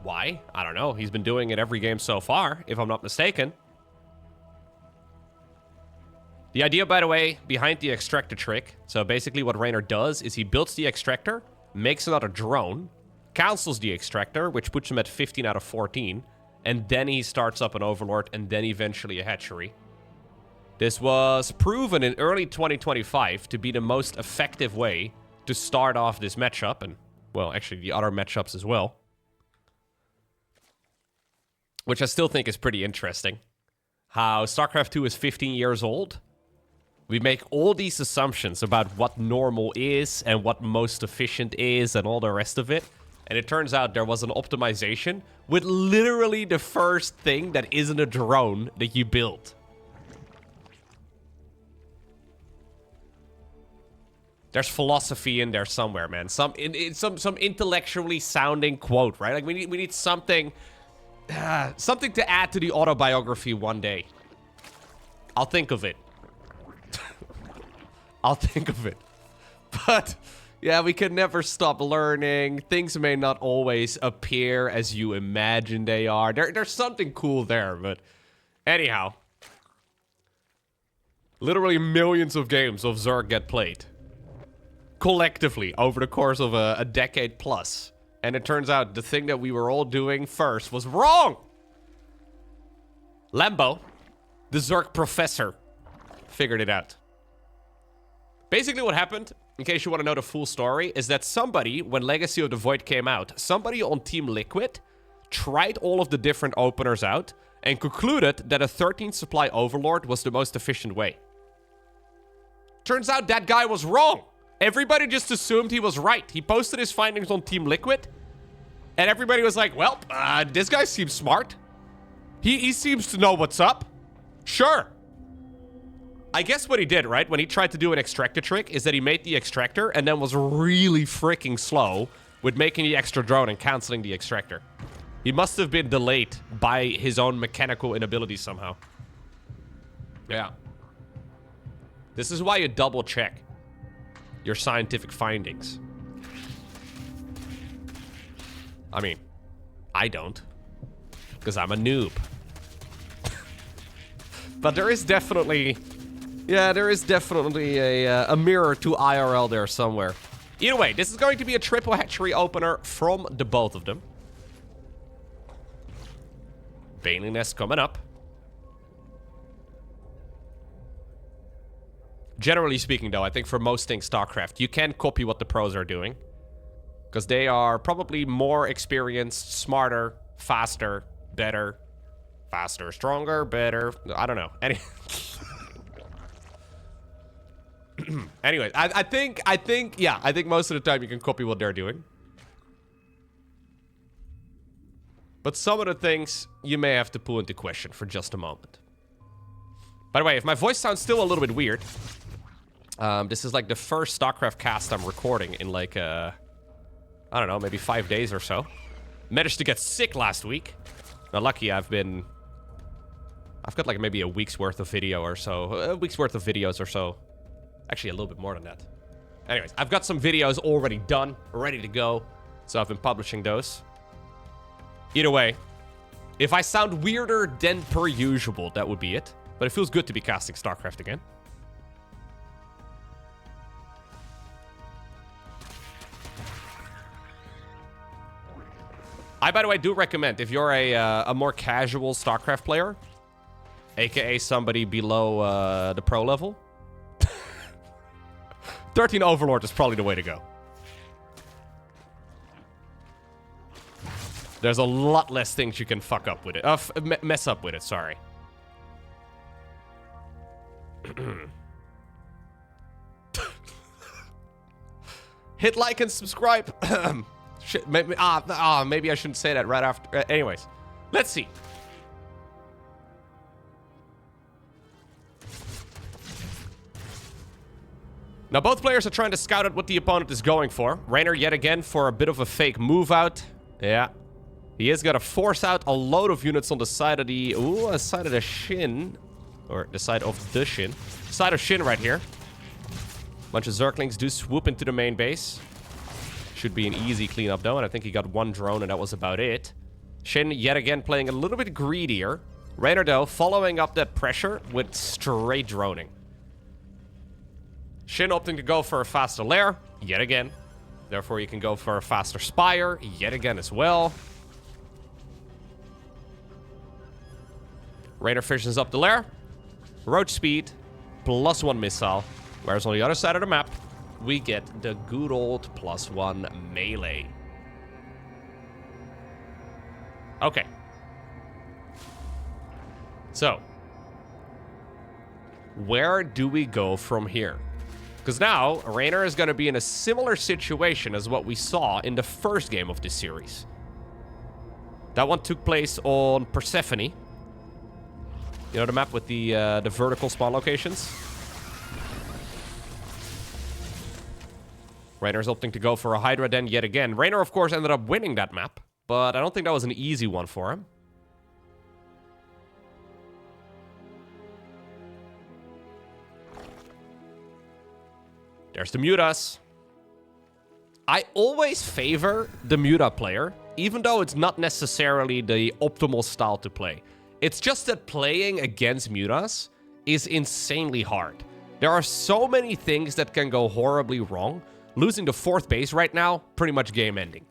Why? I don't know. He's been doing it every game so far, if I'm not mistaken. The idea, by the way, behind the extractor trick, so basically what Reynor does is he builds the extractor, makes another drone, cancels the extractor, which puts him at 15 out of 14, and then he starts up an overlord, and then eventually a hatchery. This was proven in early 2025 to be the most effective way to start off this matchup, and, well, actually the other matchups as well. Which I still think is pretty interesting. How StarCraft 2 is 15 years old. We make all these assumptions about what normal is and what most efficient is and all the rest of it. And it turns out there was an optimization with literally the first thing that isn't a drone that you built. There's philosophy in there somewhere, man. Some intellectually sounding quote, right? Like we need something something to add to the autobiography one day. I'll think of it. I'll think of it. But, yeah, we can never stop learning. Things may not always appear as you imagine they are. There's something cool there, but anyhow. Literally millions of games of Zerg get played. Collectively, over the course of a decade plus. And it turns out the thing that we were all doing first was wrong! Lambo, the Zerg professor, figured it out. Basically what happened, in case you want to know the full story, is that somebody, when Legacy of the Void came out, somebody on Team Liquid tried all of the different openers out and concluded that a 13 supply overlord was the most efficient way. Turns out that guy was wrong. Everybody just assumed he was right. He posted his findings on Team Liquid, and everybody was like, well, this guy seems smart. He seems to know what's up. Sure. I guess what he did, right, when he tried to do an extractor trick, is that he made the extractor and then was really freaking slow with making the extra drone and canceling the extractor. He must have been delayed by his own mechanical inability somehow. Yeah. This is why you double check your scientific findings. I mean, I don't. Because I'm a noob. But there is definitely... Yeah, there is definitely a mirror to IRL there somewhere. Either way, this is going to be a triple hatchery opener from the both of them. Baneling Nest coming up. Generally speaking, though, I think for most things StarCraft, you can copy what the pros are doing. Because they are probably more experienced, smarter, faster, better. Faster, stronger, better. I don't know. Anyway, I think most of the time you can copy what they're doing. But some of the things you may have to pull into question for just a moment. By the way, if my voice sounds still a little bit weird, this is like the first StarCraft cast I'm recording in like, I don't know, maybe 5 days or so. Managed to get sick last week. Now, lucky I've got like maybe a week's worth of video or so. A week's worth of videos or so. Actually, a little bit more than that. Anyways, I've got some videos already done, ready to go. So I've been publishing those. Either way, if I sound weirder than per usual, that would be it. But it feels good to be casting StarCraft again. I, by the way, do recommend, if you're a more casual StarCraft player, aka somebody below the pro level, 13 Overlord is probably the way to go. There's a lot less things you can fuck up with it. Mess up with it, sorry. Hit like and subscribe. Shit, maybe I shouldn't say that right after. Anyways, let's see. Now, both players are trying to scout out what the opponent is going for. Reynor, yet again, for a bit of a fake move out. Yeah. He is going to force out a load of units on the side of the... Ooh, side of the SHIN. Or the side of the SHIN. Side of SHIN right here. Bunch of Zerglings do swoop into the main base. Should be an easy cleanup, though. And I think he got one drone, and that was about it. SHIN, yet again, playing a little bit greedier. Reynor, though, following up that pressure with straight droning. SHIN opting to go for a faster lair, yet again. Therefore, you can go for a faster Spire, yet again as well. Reynor fishes up the lair. Roach speed, +1 missile. Whereas on the other side of the map, we get the good old +1 melee. Okay. So, where do we go from here? Because now, Reynor is going to be in a similar situation as what we saw in the first game of this series. That one took place on Persephone. You know the map with the vertical spawn locations? Reynor's opting to go for a Hydra den yet again. Reynor, of course, ended up winning that map, but I don't think that was an easy one for him. There's the Mutas. I always favor the Muta player, even though it's not necessarily the optimal style to play. It's just that playing against Mutas is insanely hard. There are so many things that can go horribly wrong. Losing the 4th base right now, pretty much game ending.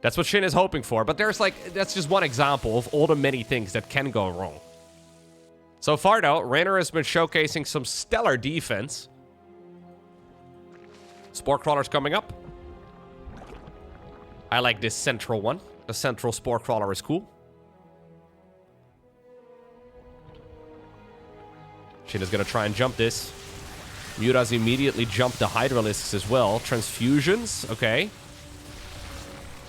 That's what SHIN is hoping for, but there's like, that's just one example of all the many things that can go wrong. So far though, Reynor has been showcasing some stellar defense. Spore Crawler's coming up. I like this central one. The central Spore Crawler is cool. SHIN is going to try and jump this. Mutas immediately jump the Ultralisks as well. Transfusions, okay.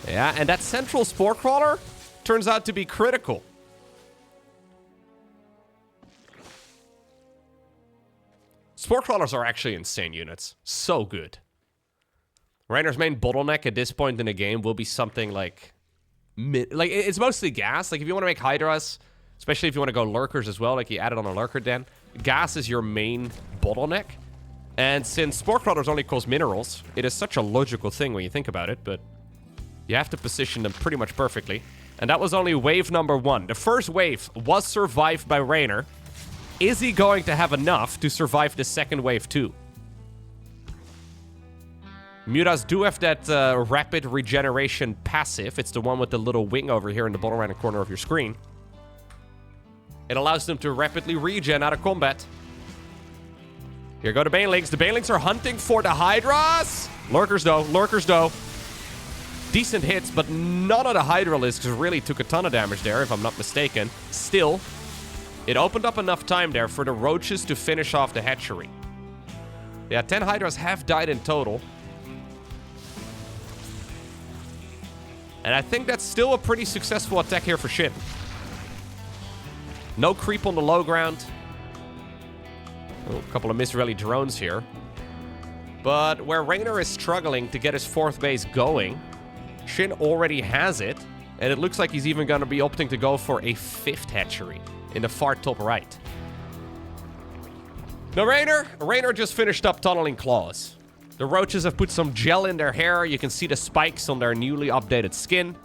Yeah, and that central Spore Crawler turns out to be critical. Spore Crawlers are actually insane units. So good. Reynor's main bottleneck at this point in the game will be something like... it's mostly gas. Like, if you want to make Hydras, especially if you want to go Lurkers as well, like he added on a Lurker den, gas is your main bottleneck. And since Spore Crawlers only cost minerals, it is such a logical thing when you think about it, but You have to position them pretty much perfectly. And that was only wave number 1. The first wave was survived by Reynor. Is he going to have enough to survive the second wave too? Mutas do have that rapid regeneration passive. It's the one with the little wing over here in the bottom right corner of your screen. It allows them to rapidly regen out of combat. Here go the Banelings. The Banelings are hunting for the Hydras. Lurkers though. Lurkers though. Decent hits, but none of the Ultralisks really took a ton of damage there, if I'm not mistaken. Still, it opened up enough time there for the Roaches to finish off the hatchery. Yeah, 10 Hydras have died in total. And I think that's still a pretty successful attack here for SHIN. No creep on the low ground. Oh, a couple of misrally drones here. But where Reynor is struggling to get his 4th base going, SHIN already has it. And it looks like he's even going to be opting to go for a 5th hatchery in the far top right. Now Reynor just finished up tunneling claws. The Roaches have put some gel in their hair. You can see the spikes on their newly updated skin.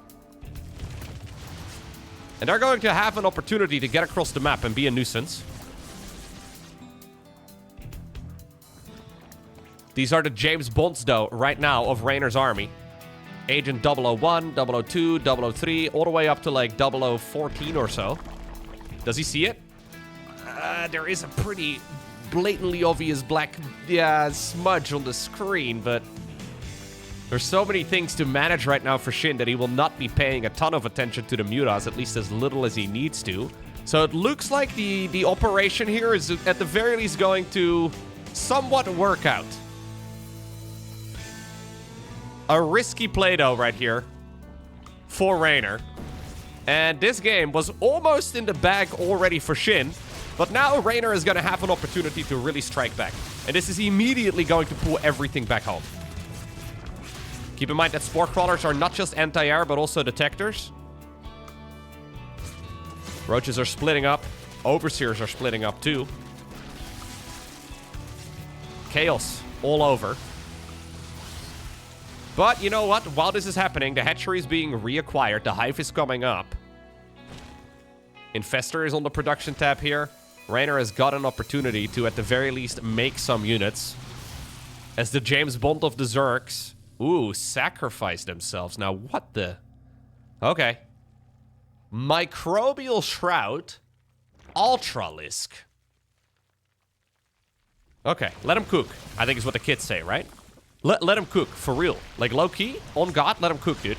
And they're going to have an opportunity to get across the map and be a nuisance. These are the James Bonds, though, right now of Reynor's army. Agent 001, 002, 003, all the way up to like 0014 or so. Does he see it? There is a pretty blatantly obvious black smudge on the screen, but there's so many things to manage right now for SHIN that he will not be paying a ton of attention to the Mutas, at least as little as he needs to. So it looks like the operation here is at the very least going to somewhat work out. A risky play though right here for Reynor. And this game was almost in the bag already for SHIN. But now Reynor is going to have an opportunity to really strike back. And this is immediately going to pull everything back home. Keep in mind that Spore Crawlers are not just anti-air, but also detectors. Roaches are splitting up. Overseers are splitting up too. Chaos all over. But you know what? While this is happening, the hatchery is being reacquired. The hive is coming up. Infestor is on the production tab here. Reynor has got an opportunity to, at the very least, make some units. As the James Bond of the Zergs, sacrifice themselves. Now, what the... Okay. Microbial Shroud. Ultralisk. Okay, let him cook. I think is what the kids say, right? Let him cook, for real. Like, low-key, on God, let him cook, dude.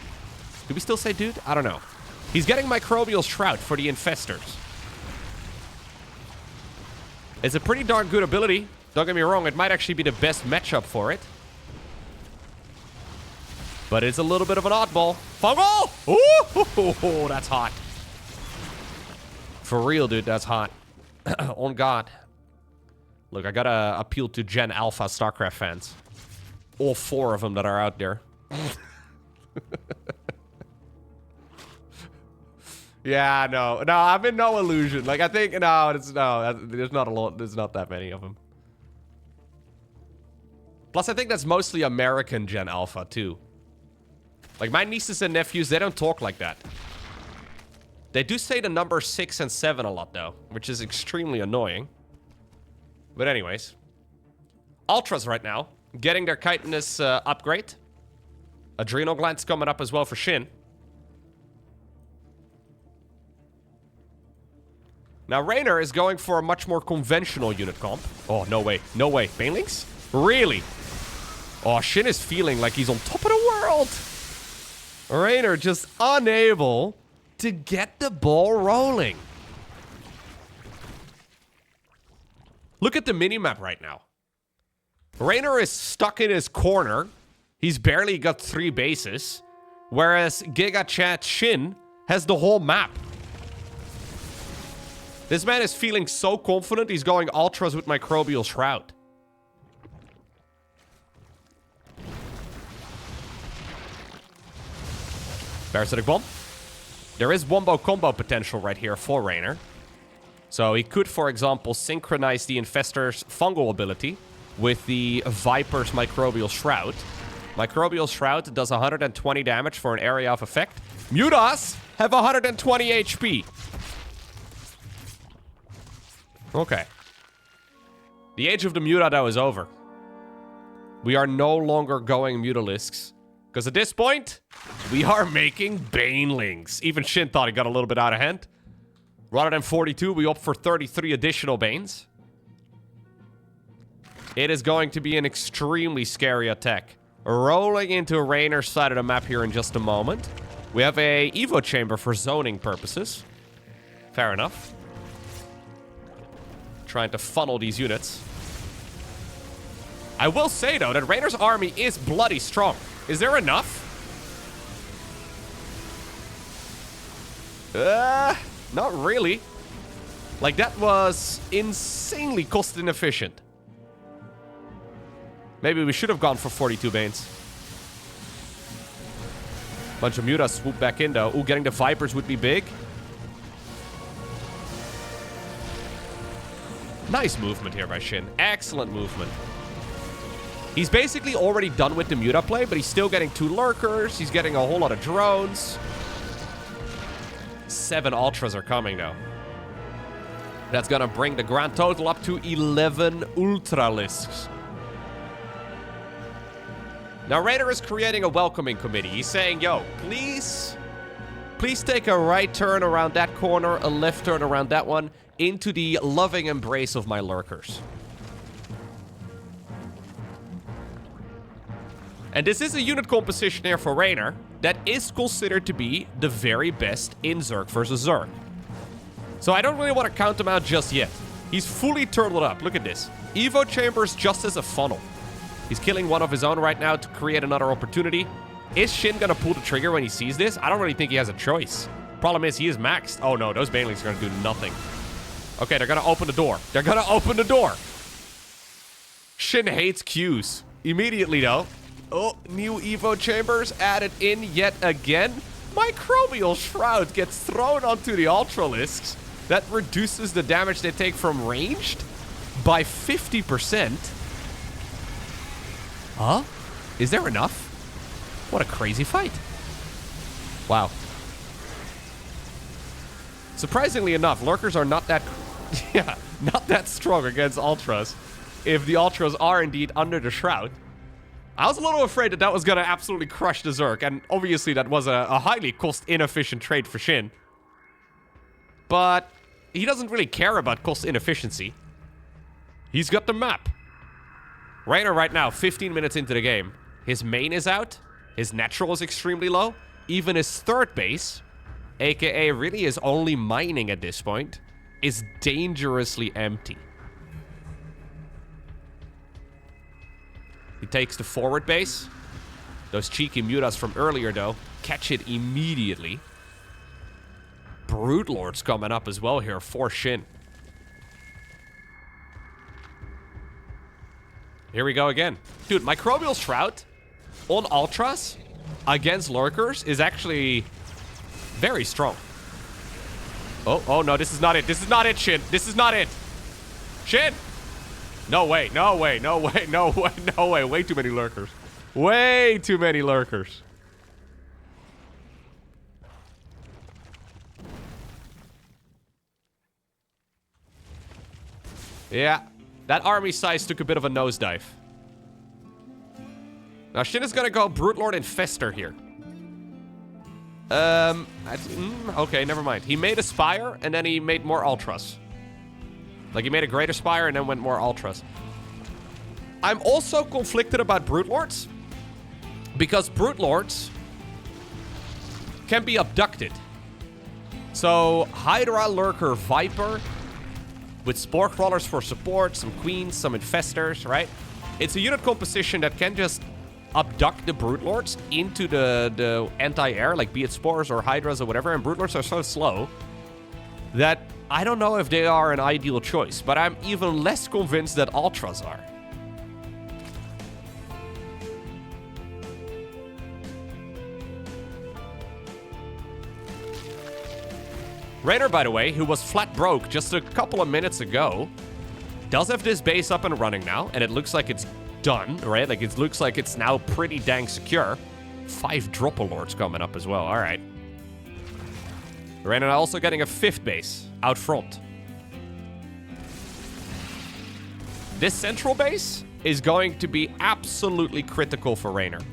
Do we still say dude? I don't know. He's getting Microbial Shroud for the Infestors. It's a pretty darn good ability. Don't get me wrong, it might actually be the best matchup for it. But it's a little bit of an oddball. Fungal! Ooh, that's hot. For real, dude, that's hot. On God. Look, I gotta appeal to Gen Alpha StarCraft fans. All 4 of them that are out there. Yeah, no, I'm in no illusion. Like, I think, there's not a lot, there's not that many of them. Plus, I think that's mostly American Gen Alpha, too. Like, my nieces and nephews, they don't talk like that. They do say the number 6 and 7 a lot, though, which is extremely annoying. But anyways. Ultras right now, getting their chitinous upgrade. Adrenal glands coming up as well for SHIN. Now, Reynor is going for a much more conventional unit comp. Oh, no way. No way. Banelings? Really? Oh, SHIN is feeling like he's on top of the world. Reynor just unable to get the ball rolling. Look at the minimap right now. Reynor is stuck in his corner. He's barely got 3 bases. Whereas Giga Chat SHIN has the whole map. This man is feeling so confident, he's going Ultras with Microbial Shroud. Parasitic Bomb. There is wombo combo potential right here for Reynor. So he could, for example, synchronize the Infestor's fungal ability with the Viper's Microbial Shroud. Microbial Shroud does 120 damage for an area of effect. Mutas have 120 HP. Okay. The age of the Muta, though, is over. We are no longer going Ultralisks. Because at this point, we are making Banelings. Even SHIN thought he got a little bit out of hand. Rather than 42, we opt for 33 additional Banes. It is going to be an extremely scary attack. Rolling into Reynor's side of the map here in just a moment. We have a Evo chamber for zoning purposes. Fair enough. Trying to funnel these units. I will say, though, that Reynor's army is bloody strong. Is there enough? Not really. Like, that was insanely cost inefficient. Maybe we should have gone for 42 Banes. Bunch of Mutas swoop back in, though. Ooh, getting the Vipers would be big. Nice movement here by SHIN. Excellent movement. He's basically already done with the Muta play, but he's still getting 2 Lurkers. He's getting a whole lot of drones. 7 Ultras are coming, though. That's gonna bring the grand total up to 11 Ultralisks. Now, Reynor is creating a welcoming committee. He's saying, yo, please take a right turn around that corner, a left turn around that one, into the loving embrace of my Lurkers. And this is a unit composition here for Reynor that is considered to be the very best in Zerg versus Zerg. So I don't really want to count him out just yet. He's fully turtled up. Look at this. Evo chambers just as a funnel. He's killing one of his own right now to create another opportunity. Is SHIN gonna pull the trigger when he sees this? I don't really think he has a choice. Problem is, he is maxed. Oh no, those Banelings are gonna do nothing. Okay, they're gonna open the door. They're gonna open the door. SHIN hates queues. Immediately, though. Oh, new Evo chambers added in yet again. Microbial Shroud gets thrown onto the Ultralisks. That reduces the damage they take from ranged by 50%. Huh? Is there enough? What a crazy fight. Wow. Surprisingly enough, Lurkers are not that... yeah, not that strong against Ultras. If the Ultras are indeed under the Shroud. I was a little afraid that that was going to absolutely crush the Zerg. And obviously that was a highly cost-inefficient trade for SHIN. But he doesn't really care about cost inefficiency. He's got the map. Reynor right now, 15 minutes into the game. His main is out. His natural is extremely low. Even his third base, aka really is only mining at this point, is dangerously empty. He takes the forward base. Those cheeky Mutas from earlier, though, catch it immediately. Broodlords coming up as well here for SHIN. Here we go again. Dude, Microbial Shroud on Ultras against Lurkers is actually very strong. Oh, no, this is not it. This is not it, SHIN. This is not it. SHIN! No way, no way, no way, no way, no way. Way too many Lurkers. Way too many Lurkers. Yeah. That army size took a bit of a nosedive. Now, SHIN is gonna go Broodlord Infestor here. Okay, never mind. He made a Spire, and then he made more Ultras. Like, he made a greater Spire, and then went more Ultras. I'm also conflicted about Broodlords. Because Broodlords can be abducted. So, Hydra, Lurker, Viper... with Spore Crawlers for support, some Queens, some Infestors, right? It's a unit composition that can just abduct the Broodlords into the anti-air, like be it Spores or Hydras or whatever, and Broodlords are so slow that I don't know if they are an ideal choice, but I'm even less convinced that Ultras are. Reynor, by the way, who was flat broke just a couple of minutes ago, does have this base up and running now, and it looks like it's done, right? Like, it looks like it's now pretty dang secure. 5 Dropper Lords coming up as well. All right. Reynor also getting a 5th base out front. This central base is going to be absolutely critical for Reynor.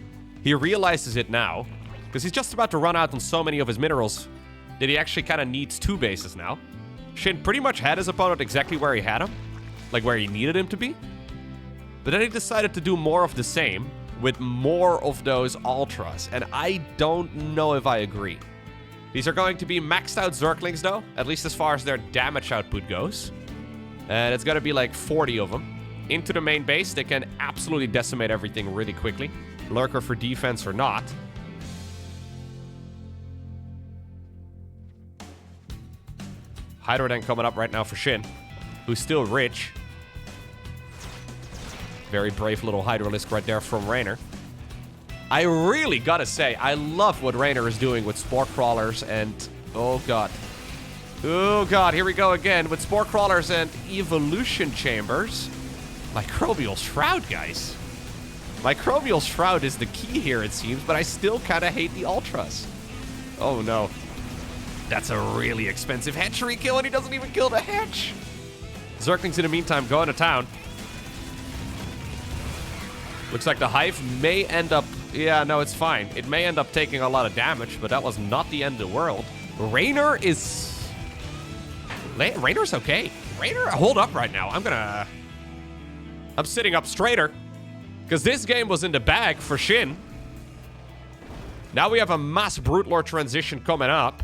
He realizes it now, because he's just about to run out on so many of his minerals that he actually kind of needs 2 bases now. SHIN pretty much had his opponent exactly where he had him, like where he needed him to be. But then he decided to do more of the same with more of those Ultras, and I don't know if I agree. These are going to be maxed out Zerglings though, at least as far as their damage output goes. And it's going to be like 40 of them. Into the main base, they can absolutely decimate everything really quickly. Lurker for defense or not. Hydro then coming up right now for SHIN, who's still rich. Very brave little Ultralisk right there from Reynor. I really gotta say, I love what Reynor is doing with Spore Crawlers and... Oh god. Oh god, here we go again with Spore Crawlers and Evolution Chambers. Microbial Shroud, guys. Microbial Shroud is the key here, it seems, but I still kind of hate the Ultras. Oh no. That's a really expensive hatchery kill, and he doesn't even kill the hatch. Zerglings in the meantime going to town. Looks like the Hive may end up... Yeah, no, it's fine. It may end up taking a lot of damage, but that was not the end of the world. Reynor is... Reynor's okay. Reynor, hold up right now. I'm sitting up straighter. Because this game was in the bag for SHIN. Now we have a mass Brute Lord transition coming up.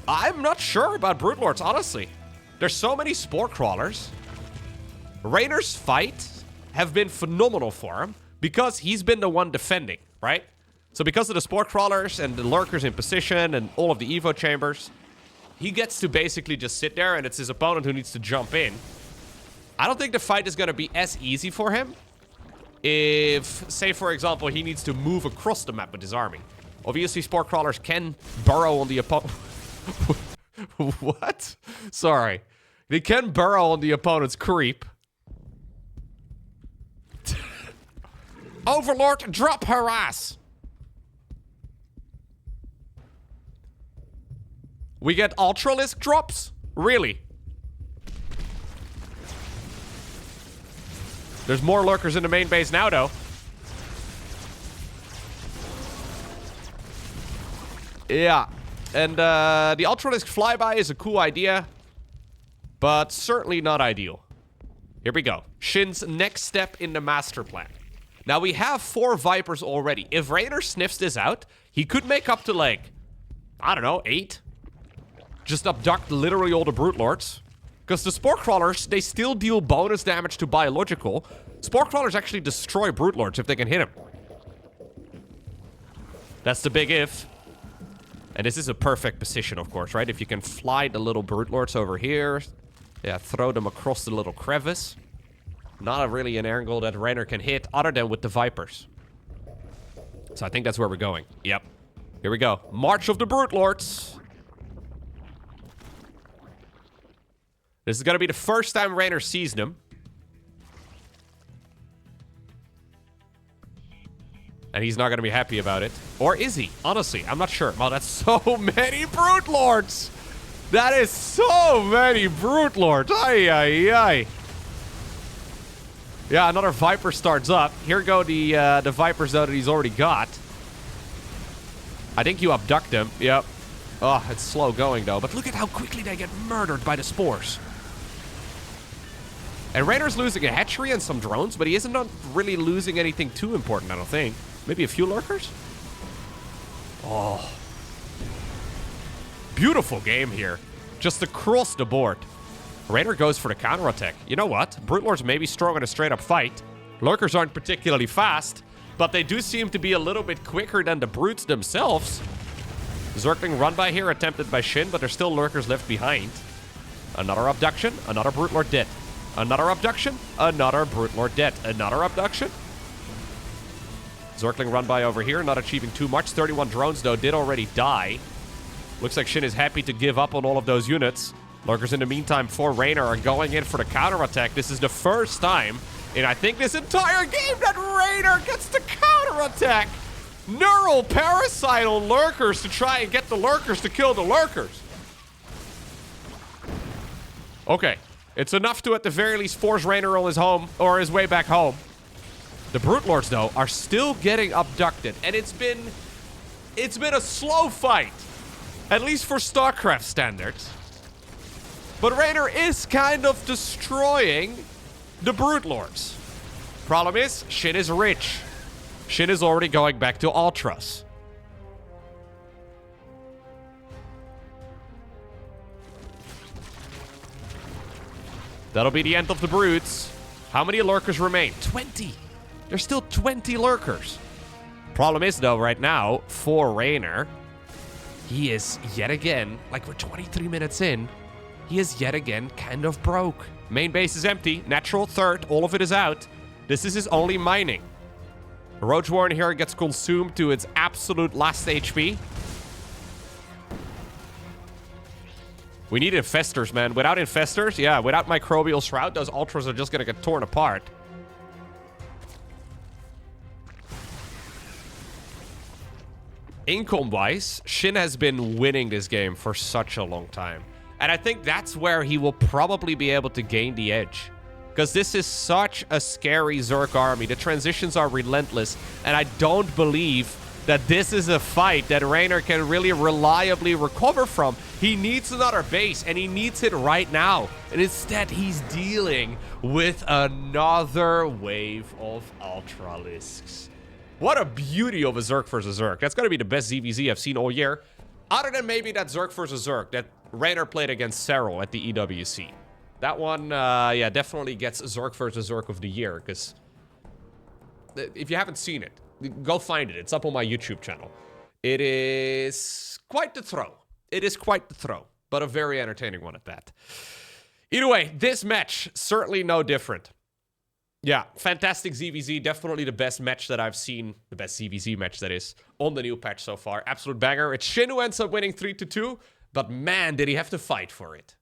I'm not sure about Brute Lords, honestly. There's so many Spore Crawlers. Reynor's fights have been phenomenal for him because he's been the one defending, right? So because of the Spore Crawlers and the Lurkers in position and all of the Evo Chambers, he gets to basically just sit there and it's his opponent who needs to jump in. I don't think the fight is going to be as easy for him if, say, for example, he needs to move across the map with his army. Obviously, Spore Crawlers can burrow on the opponent. What? Sorry. They can burrow on the opponent's creep. Overlord, drop her ass. We get Ultralisk drops? Really? There's more Lurkers in the main base now, though. Yeah. And the Ultralisk flyby is a cool idea, but certainly not ideal. Here we go. SHIN's next step in the master plan. Now, we have 4 Vipers already. If Reynor sniffs this out, he could make up to, like, I don't know, 8. Just abduct literally all the Brute Lords. Because the Spore Crawlers, they still deal bonus damage to biological. Spore Crawlers actually destroy Brute Lords if they can hit him. That's the big if. And this is a perfect position, of course, right? If you can fly the little Brute Lords over here. Yeah, throw them across the little crevice. Not really an angle that Reynor can hit other than with the Vipers. So I think that's where we're going. Yep. Here we go. March of the Brute Lords. This is going to be the first time Reynor sees them. And he's not going to be happy about it. Or is he? Honestly, I'm not sure. Wow, that's so many Brute Lords. That is so many Brute Lords. Ay, ay, ay. Yeah, another Viper starts up. Here go the Vipers, though, that he's already got. I think you abduct them. Yep. Oh, it's slow going, though. But look at how quickly they get murdered by the spores. And Reynor's losing a hatchery and some drones, but he isn't not really losing anything too important, I don't think. Maybe a few Lurkers? Oh. Beautiful game here. Just across the board. Reynor goes for the counterattack. You know what? Brute Lords may be strong in a straight-up fight. Lurkers aren't particularly fast, but they do seem to be a little bit quicker than the Brutes themselves. Zergling run by here, attempted by SHIN, but there's still Lurkers left behind. Another abduction, another Brute Lord dead. Another abduction, another Brute Lord dead. Another abduction. Zergling run by over here, not achieving too much. 31 drones, though, did already die. Looks like SHIN is happy to give up on all of those units. Lurkers, in the meantime, for Reynor are going in for the counterattack. This is the first time And I think this entire game that Reynor gets to counterattack. Neural Parasite on Lurkers to try and get the Lurkers to kill the Lurkers. Okay. It's enough to, at the very least, force Reynor on his home, or his way back home. The Brute Lords, though, are still getting abducted. And it's been a slow fight. At least for StarCraft standards. But Reynor is kind of destroying the Brute Lords. Problem is, SHIN is rich. SHIN is already going back to Ultras. That'll be the end of the Brutes. How many Lurkers remain? 20. There's still 20 Lurkers. Problem is, though, right now, for Reynor, he is yet again, like we're 23 minutes in, he is yet again kind of broke. Main base is empty. Natural third. All of it is out. This is his only mining. Roach Warren here gets consumed to its absolute last HP. We need Infestors, man. Without Infestors, yeah, without Microbial Shroud, those Ultras are just going to get torn apart. Income-wise, SHIN has been winning this game for such a long time. And I think that's where he will probably be able to gain the edge. Because this is such a scary Zerg army. The transitions are relentless. And I don't believe that this is a fight that Reynor can really reliably recover from. He needs another base, and he needs it right now. And instead, he's dealing with another wave of Ultralisks. What a beauty of a Zerg versus Zerg. That's going to be the best ZVZ I've seen all year. Other than maybe that Zerg versus Zerg that Reynor played against Serral at the EWC. That one, yeah, definitely gets Zerg versus Zerg of the year. Because if you haven't seen it, go find it. It's up on my YouTube channel. It is quite the throw. It is quite the throw. But a very entertaining one at that. Either way, this match, certainly no different. Yeah, fantastic ZVZ. Definitely the best match that I've seen. The best ZVZ match, that is, on the new patch so far. Absolute banger. It's SHIN who ends up winning 3-2. But man, did he have to fight for it.